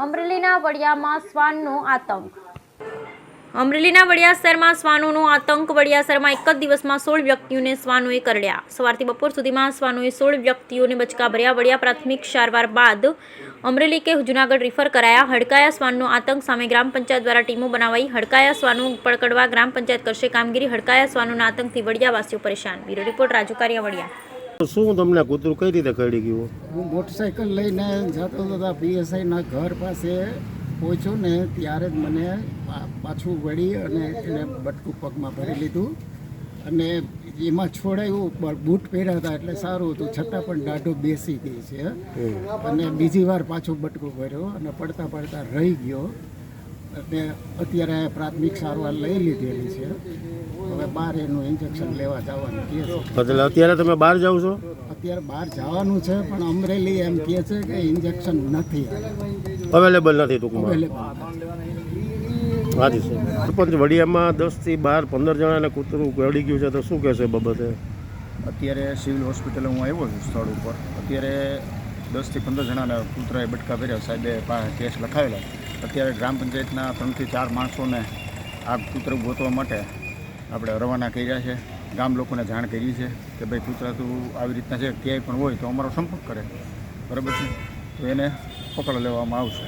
અમરેલીના વડિયામાં શ્વાનનો આતંક. અમરેલીના વડિયા શહેરમાં શ્વાનોનો આતંક. વડિયા શહેરમાં એક જ દિવસમાં 16 વ્યક્તિઓને શ્વાનોએ કરડ્યા. સવારથી બપોર સુધીમાં શ્વાનોએ 16 વ્યક્તિઓને બચકા ભર્યા. વડિયા પ્રાથમિક સારવાર બાદ અમરેલી કે જૂનાગઢ રિફર કરાયા. હડકાયા શ્વાનનો આતંક સામે ગ્રામ પંચાયત દ્વારા ટીમો બનાવાઈ. હડકાયા શ્વાનો પકડવા ગ્રામ પંચાયત કરશે કામગીરી. હડકાયા શ્વાનોના આતંકથી વડિયાવાસીઓ પરેશાન. Bureau report Raju Kariya, Vadiya. શું તમને કૂતરું કઈ રીતે કરડી ગયું? હું મોટરસાઇકલ લઈને જતો હતો, પીએસઆઈના ઘર પાસે પહોંચ્યો ને ત્યારે જ મને પાછું વળી અને એને બટકું પગમાં ભરી લીધું અને એમાં છોડાયું. બૂટ પહેર્યા હતા એટલે સારું હતું, છતાં પણ દાઢો બેસી ગઈ છે અને બીજી વાર પાછું બટકું ભર્યો અને પડતા પડતા રહી ગયો અને અત્યારે પ્રાથમિક સારવાર લઈ લીધેલી છે. હવે બહાર એનું ઇન્જેક્શન લેવા જવાનું કહે છે. એટલે અત્યારે તમે બહાર જાઓ છો? અત્યારે બહાર જવાનું છે પણ અમરેલી એમ કહે છે કે ઇન્જેક્શન નથી અવેલેબલ નથી ટૂંકમાં. અવેલેબલ. હાજી સર. સરપંચ, વડિયામાં 10 થી 15 જણાને કૂતરું કરડી ગયું છે તો શું કહેશે બાબતે? અત્યારે સિવિલ હોસ્પિટલ હું આવ્યો છું સ્થળ ઉપર. અત્યારે 10 થી 15 જણાના કૂતરાએ બટકા ભર્યા. સાહેબે કેસ લખાવેલા. અત્યારે ગ્રામ પંચાયતના 3 થી 4 માણસોને આ કૂતરું ગોતવા માટે આપણે રવાના કર્યા છે. ગામ લોકોને જાણ કરી છે કે ભાઈ કૂતરા તું આવી રીતના છે, ક્યાંય પણ હોય તો અમારો સંપર્ક કરે, બરાબર છે, તો એને પકડ લેવામાં આવશે.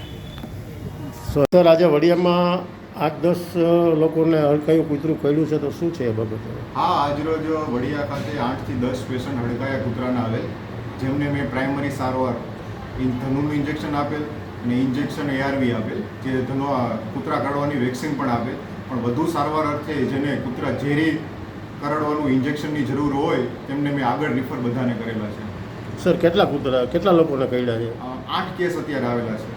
સર, આજે વડિયામાં 8-10 લોકોને હડકાયું કૂતરું કર્યું છે તો શું છે એ બાબતે? હા, આજરોજ વડિયા ખાતે 8 થી 10 પેશન્ટ હડકાયા કૂતરાના આવેલ, જેમને મેં પ્રાઇમરી સારવાર ધનુનું ઇન્જેક્શન આપેલ અને ઇન્જેક્શન ARV આપેલ, જે કૂતરા કાઢવાની વેક્સિન પણ આપેલ. પણ વધુ સારવાર અર્થે જેને કૂતરા ઝેરી કરડવાનું ઇન્જેક્શનની જરૂર હોય તેમને મેં આગળ રિફર બધાને કરેલા છે. સર, કેટલા લોકોને કરડ્યા છે? 8 કેસ અત્યારે આવેલા છે.